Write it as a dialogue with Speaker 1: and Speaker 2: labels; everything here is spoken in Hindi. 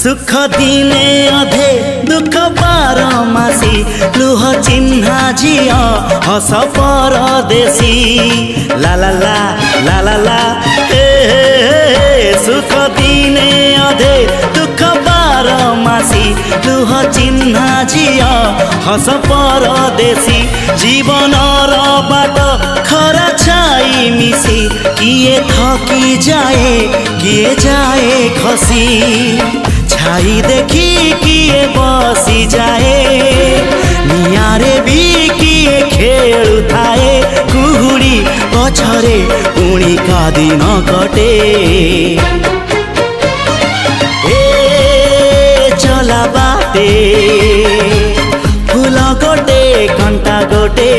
Speaker 1: सुख दिने अधे दुख बारमासी लुह चिन्हा झिया हस परदेशी ला ला ला ला ला ला हे सुख दिने अधे दुख बारमासी लुह चिन्हा झिया हस परदेशी जीवन बाट खरा छाई मिसी किए थकी जाए किए जाए खसी छाई देखी किए बसी जाए नियारे भी किए खेलु थाए कुहुड़ी पछरे पुणी का दिन कटे ए चला बाटे फूल गोटे घंटा गोटे